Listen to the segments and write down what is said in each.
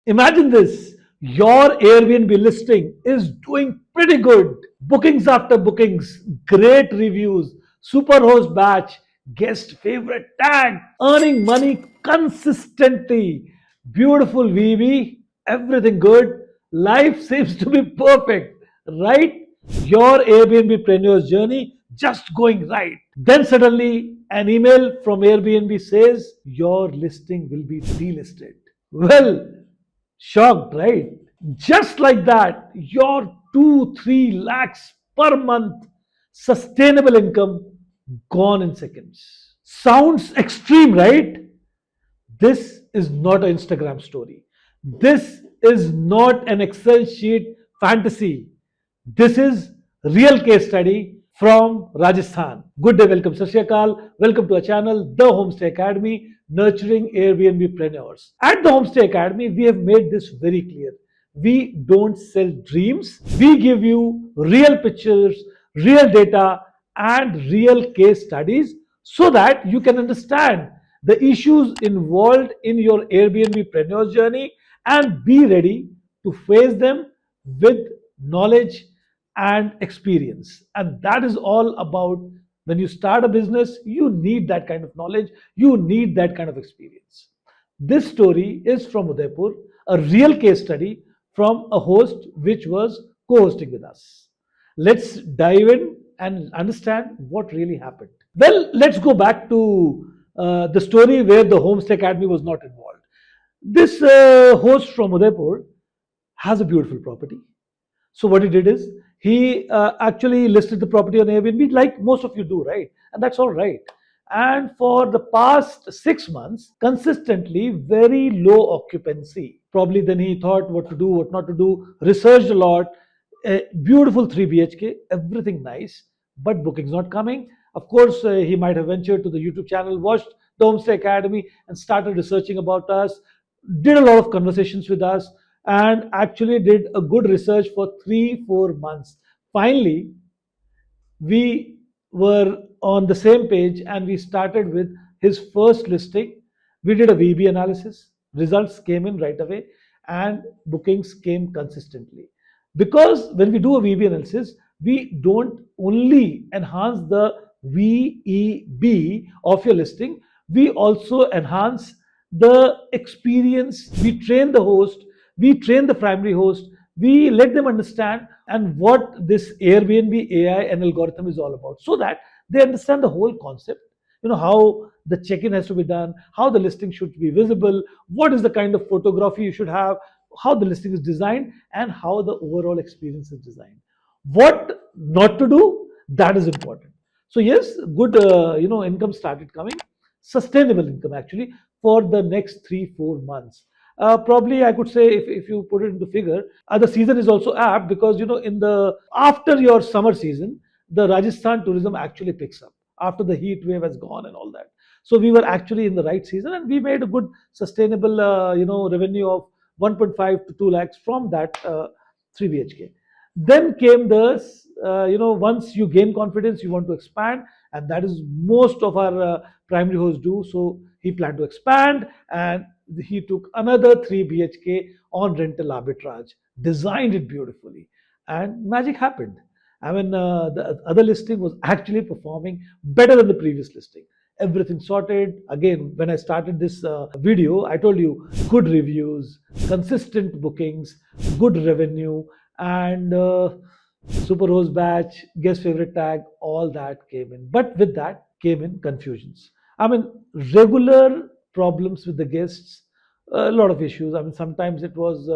Imagine this, your Airbnb listing is doing pretty good. Bookings after bookings, great reviews, superhost batch, guest favorite tag, earning money consistently, beautiful VV, everything good. Life seems to be perfect, right? Your Airbnb preneur's journey just going right. Then suddenly an email from Airbnb says your listing will be delisted. Well, shocked, right? Just like that, your 2 3 lakhs per month sustainable income gone in seconds. Sounds extreme, right? This is not an Instagram story. This is not an Excel sheet fantasy. This is real case study from Rajasthan. Good day, welcome, Sat Shri Akal. Welcome to our channel, The Homestay Academy, nurturing Airbnb preneurs. At the Homestay Academy, we have made this very clear. We don't sell dreams. We give you real pictures, real data, and real case studies so that you can understand the issues involved in your Airbnb preneur journey and be ready to face them with knowledge and experience. And that is all about when you start a business, you need that kind of knowledge, you need that kind of experience. This story is from Udaipur, a real case study from a host which was co hosting with us. Let's dive in and understand what really happened. Well, let's go back to the story where the Homestay Academy was not involved. This host from Udaipur has a beautiful property. So what he did is he actually listed the property on Airbnb like most of you do, right? And that's all right. And for the past 6 months, consistently very low occupancy. Probably then he thought what to do, what not to do, researched a lot. A beautiful 3 BHK, everything nice, but bookings not coming. Of course, he might have ventured to the YouTube channel, watched the Homestay Academy, and started researching about us, did a lot of conversations with us, and actually did a good research for 3 4 months. Finally, we were on the same page and we started with his first listing. We did a VB analysis, results came in right away, and bookings came consistently. Because when we do a VB analysis, we don't only enhance the VEB of your listing, we also enhance the experience. We train the host, we train the primary host, we let them understand and what this Airbnb AI and algorithm is all about so that they understand the whole concept. You know, how the check-in has to be done, how the listing should be visible, what is the kind of photography you should have, how the listing is designed, and how the overall experience is designed. What not to do, that is important. So yes, good income started coming, sustainable income actually for the next 3 4 months. Probably I could say, if you put it into figure, the season is also apt because in the after your summer season, the Rajasthan tourism actually picks up after the heat wave has gone and all that. So we were actually in the right season, and we made a good sustainable revenue of 1.5 to 2 lakhs from that 3 BHK. Then came the once you gain confidence, you want to expand, and that is most of our primary hosts do. So he planned to expand, and he took another 3 BHK on rental arbitrage, designed it beautifully, and magic happened. I mean, the other listing was actually performing better than the previous listing. Everything sorted. Again, when I started this video, I told you good reviews, consistent bookings, good revenue, and superhost batch, guest favorite tag, all that came in. But with that came in confusions. I mean, regular problems with the guests, a lot of issues. I mean, sometimes it was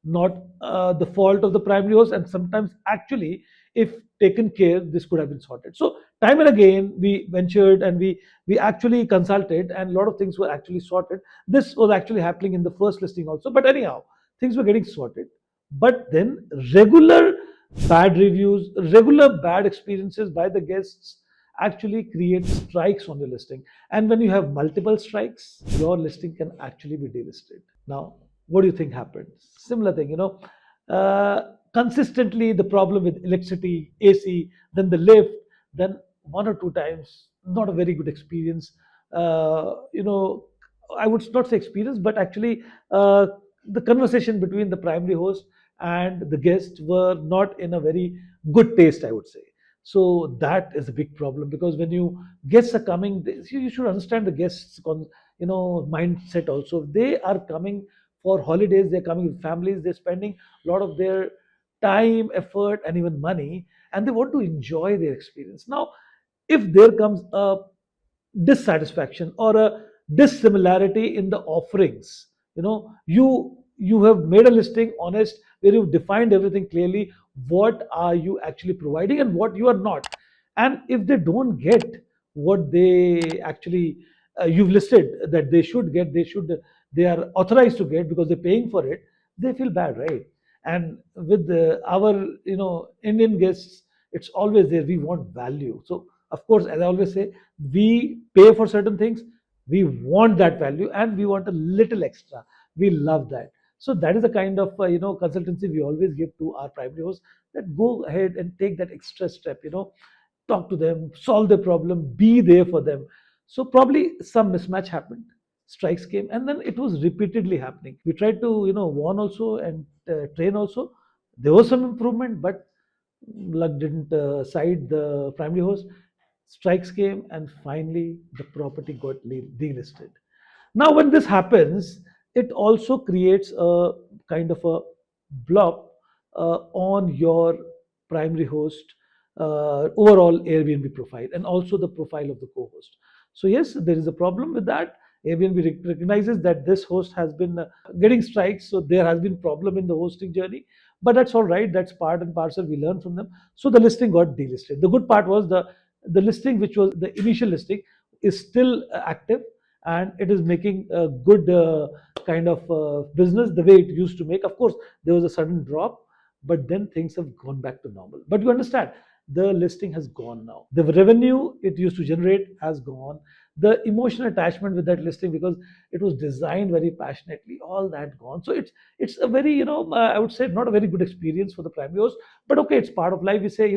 not the fault of the primary host, and sometimes actually, if taken care, this could have been sorted. So time and again, we ventured and we actually consulted, and a lot of things were actually sorted. This was actually happening in the first listing also, but anyhow, things were getting sorted. But then regular bad reviews, regular bad experiences by the guests actually create strikes on your listing. And when you have multiple strikes, your listing can actually be delisted. Now, what do you think happened? Similar thing, consistently the problem with electricity, AC, then the lift, then 1 or 2 times, not a very good experience. I would not say experience, but actually the conversation between the primary host and the guest were not in a very good taste, I would say. So that is a big problem, because when you guests are coming, you should understand the guests mindset also. They are coming for holidays, they're coming with families, they're spending a lot of their time, effort, and even money, and they want to enjoy their experience. Now, if there comes a dissatisfaction or a dissimilarity in the offerings, you have made a listing honest, where you've defined everything clearly, what are you actually providing and what you are not. And if they don't get what they actually you've listed that they should get, they are authorized to get because they're paying for it, they feel bad, right? And with our Indian guests, it's always there, we want value. So of course, as I always say, we pay for certain things, we want that value, and we want a little extra. We love that. So that is the kind of consultancy we always give to our primary hosts, that go ahead and take that extra step, talk to them, solve their problem, be there for them. So probably some mismatch happened, strikes came, and then it was repeatedly happening. We tried to warn also, and train also. There was some improvement, but luck didn't side the primary host. Strikes came, and finally the property got delisted. Now, when this happens, it also creates a kind of a blob on your primary host overall Airbnb profile, and also the profile of the co-host. So yes, there is a problem with that. Airbnb recognizes that this host has been getting strikes, so there has been problem in the hosting journey. But that's all right. That's part and parcel. We learn from them. So the listing got delisted. The good part was the listing, which was the initial listing, is still active, and it is making a good kind of business the way it used to make. Of course, there was a sudden drop, but then things have gone back to normal. But you understand, the listing has gone now. The revenue it used to generate has gone. The emotional attachment with that listing, because it was designed very passionately, all that gone. So it's a very I would say not a very good experience for the primary host. But okay, it's part of life. We say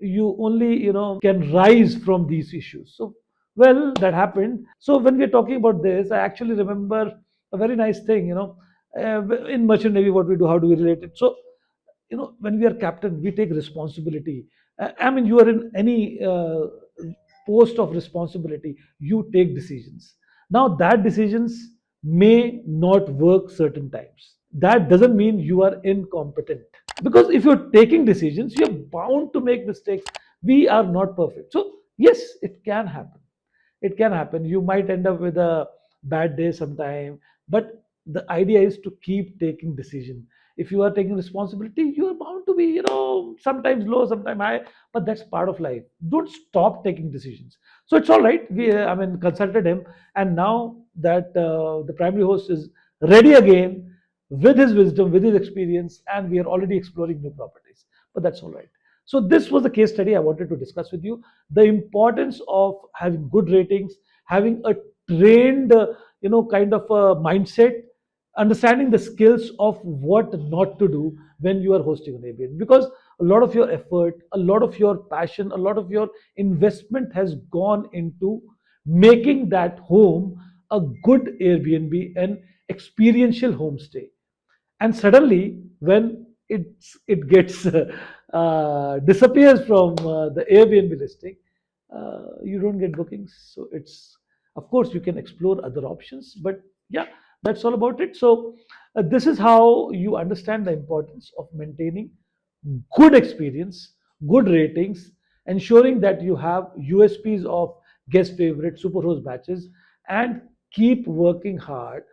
you only can rise from these issues. So well, that happened. So when we're talking about this, I actually remember a very nice thing. In merchant navy, what we do, how do we relate it? So when we are captain, we take responsibility. I mean, you are in any post of responsibility, you take decisions. Now that decisions may not work certain times. That doesn't mean you are incompetent, because if you're taking decisions, you're bound to make mistakes. We are not perfect. So yes, it can happen. It can happen. You might end up with a bad day sometime, but the idea is to keep taking decision. If you are taking responsibility, you are bound to be sometimes low, sometimes high, but that's part of life. Don't stop taking decisions. So it's all right. We I mean, consulted him, and now that the primary host is ready again with his wisdom, with his experience, and we are already exploring new properties. But that's all right. So this was the case study I wanted to discuss with you. The importance of having good ratings, having a trained kind of a mindset, understanding the skills of what not to do when you are hosting an Airbnb, because a lot of your effort, a lot of your passion, a lot of your investment has gone into making that home a good Airbnb, an experiential homestay. And suddenly when it gets disappears from the Airbnb listing, you don't get bookings. So it's, of course, you can explore other options, but yeah, that's all about it. So this is how you understand the importance of maintaining good experience, good ratings, ensuring that you have USPs of guest favorite superhost batches, and keep working hard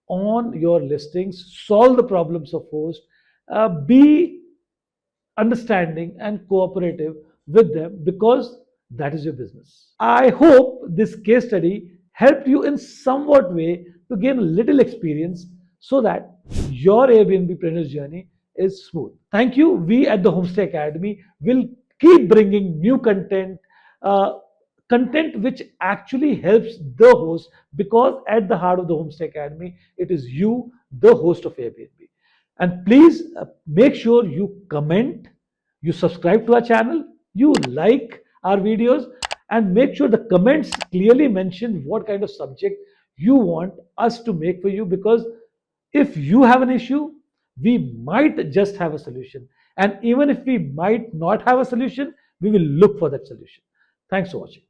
on your listings, solve the problems of host, be understanding and cooperative with them, because that is your business. I hope this case study helped you in somewhat way to gain a little experience, so that your Airbnb planner's journey is smooth. Thank you. We at the Homestay Academy will keep bringing new content, uh, content which actually helps the host, because at the heart of the Homestay Academy, it is you, the host of Airbnb. And please make sure you comment, you subscribe to our channel, you like our videos, and make sure the comments clearly mention what kind of subject you want us to make for you, because If you have an issue, we might just have a solution. And even if we might not have a solution, we will look for that solution. Thanks for watching.